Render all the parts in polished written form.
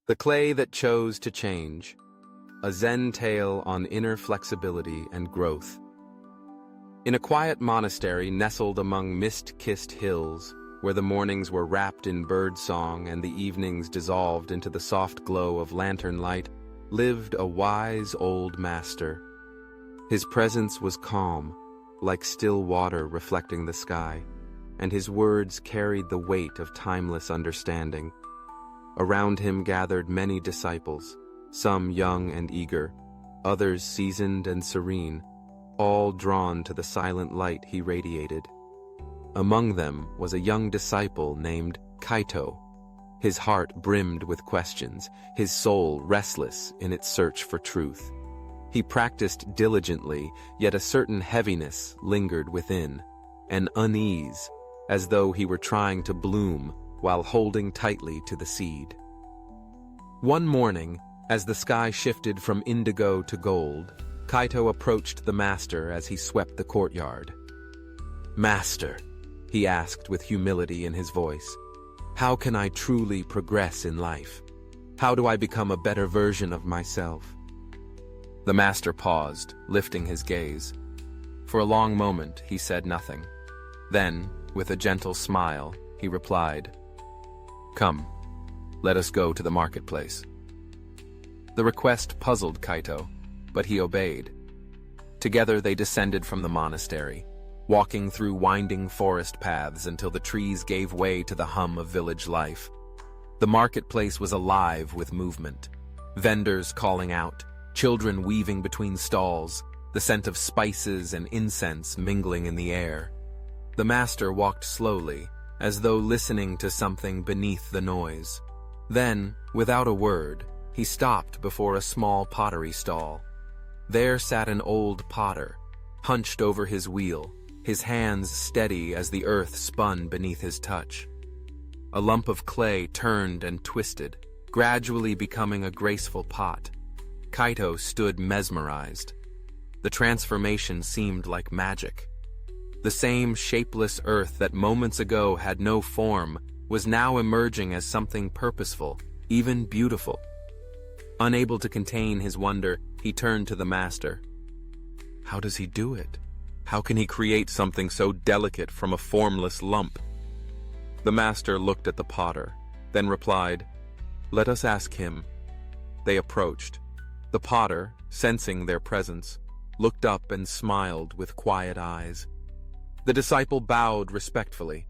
The Clay That Chose to Change, a Zen tale on inner flexibility and growth. In a quiet monastery nestled among mist-kissed hills, where the mornings were wrapped in bird song and the evenings dissolved into the soft glow of lantern light, lived a wise old master. His presence was calm, like still water reflecting the sky, and his words carried the weight of timeless understanding. Around him gathered many disciples, some young and eager, others seasoned and serene, all drawn to the silent light he radiated. Among them was a young disciple named Kaito. His heart brimmed with questions, his soul restless in its search for truth. He practiced diligently, yet a certain heaviness lingered within, an unease, as though he were trying to bloom while holding tightly to the seed. One morning, as the sky shifted from indigo to gold, Kaito approached the master as he swept the courtyard. "Master," he asked with humility in his voice, "how can I truly progress in life? How do I become a better version of myself?" The master paused, lifting his gaze. For a long moment, he said nothing. Then, with a gentle smile, he replied, "Come, let us go to the marketplace." The request puzzled Kaito, but he obeyed. Together they descended from the monastery, walking through winding forest paths until the trees gave way to the hum of village life. The marketplace was alive with movement, vendors calling out, children weaving between stalls, the scent of spices and incense mingling in the air. The master walked slowly, as though listening to something beneath the noise. Then, without a word, he stopped before a small pottery stall. There sat an old potter, hunched over his wheel, his hands steady as the earth spun beneath his touch. A lump of clay turned and twisted, gradually becoming a graceful pot. Kaito stood mesmerized. The transformation seemed like magic. The same shapeless earth that moments ago had no form was now emerging as something purposeful, even beautiful. Unable to contain his wonder, he turned to the master. How does he do it? How can he create something so delicate from a formless lump? The master looked at the potter, then replied, "Let us ask him." They approached. The potter, sensing their presence, looked up and smiled with quiet eyes. The disciple bowed respectfully.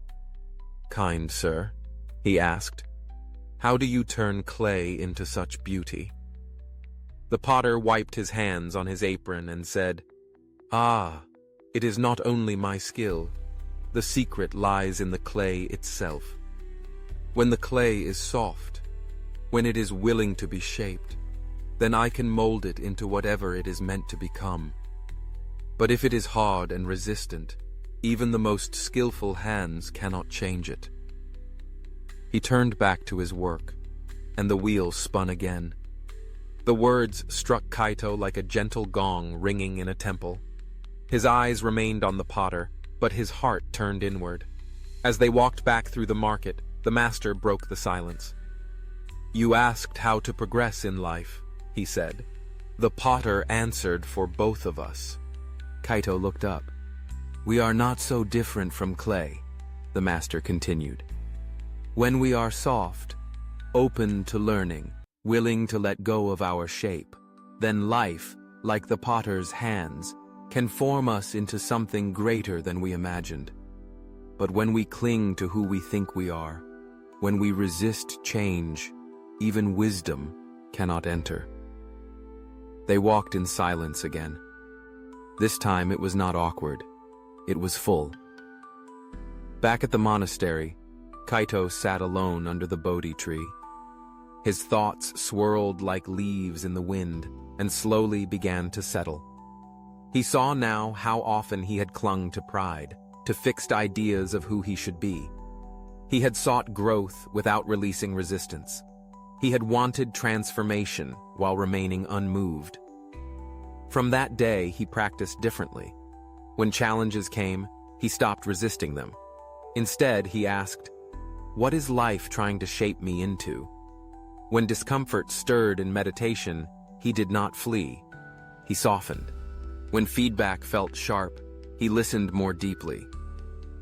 "Kind sir," he asked, "how do you turn clay into such beauty?" The potter wiped his hands on his apron and said, "Ah, it is not only my skill. The secret lies in the clay itself. When the clay is soft, when it is willing to be shaped, then I can mold it into whatever it is meant to become. But if it is hard and resistant, even the most skillful hands cannot change it." He turned back to his work, and the wheel spun again. The words struck Kaito like a gentle gong ringing in a temple. His eyes remained on the potter, but his heart turned inward. As they walked back through the market, the master broke the silence. "You asked how to progress in life," he said. "The potter answered for both of us." Kaito looked up. "We are not so different from clay," the master continued. "When we are soft, open to learning, willing to let go of our shape, then life, like the potter's hands, can form us into something greater than we imagined. But when we cling to who we think we are, when we resist change, even wisdom cannot enter." They walked in silence again. This time it was not awkward. It was full. Back at the monastery, Kaito sat alone under the Bodhi tree. His thoughts swirled like leaves in the wind and slowly began to settle. He saw now how often he had clung to pride, to fixed ideas of who he should be. He had sought growth without releasing resistance. He had wanted transformation while remaining unmoved. From that day, he practiced differently. When challenges came, he stopped resisting them. Instead, he asked, "What is life trying to shape me into?" When discomfort stirred in meditation, he did not flee. He softened. When feedback felt sharp, he listened more deeply.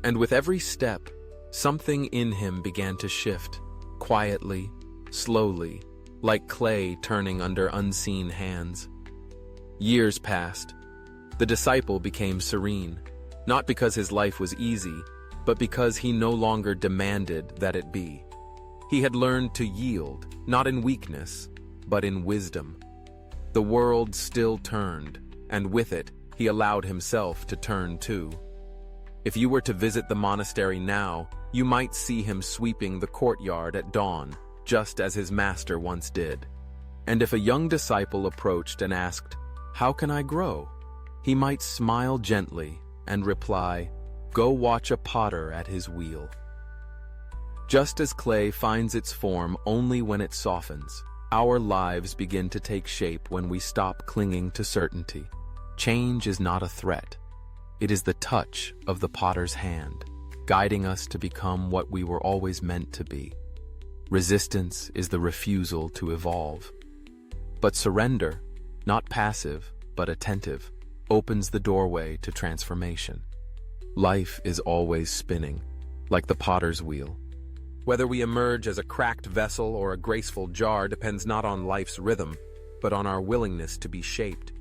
And with every step, something in him began to shift, quietly, slowly, like clay turning under unseen hands. Years passed. The disciple became serene, not because his life was easy, but because he no longer demanded that it be. He had learned to yield, not in weakness, but in wisdom. The world still turned, and with it, he allowed himself to turn too. If you were to visit the monastery now, you might see him sweeping the courtyard at dawn, just as his master once did. And if a young disciple approached and asked, "How can I grow?" he might smile gently and reply, "Go watch a potter at his wheel." Just as clay finds its form only when it softens, our lives begin to take shape when we stop clinging to certainty. Change is not a threat. It is the touch of the potter's hand, guiding us to become what we were always meant to be. Resistance is the refusal to evolve. But surrender, not passive, but attentive, opens the doorway to transformation. Life is always spinning, like the potter's wheel. Whether we emerge as a cracked vessel or a graceful jar depends not on life's rhythm, but on our willingness to be shaped.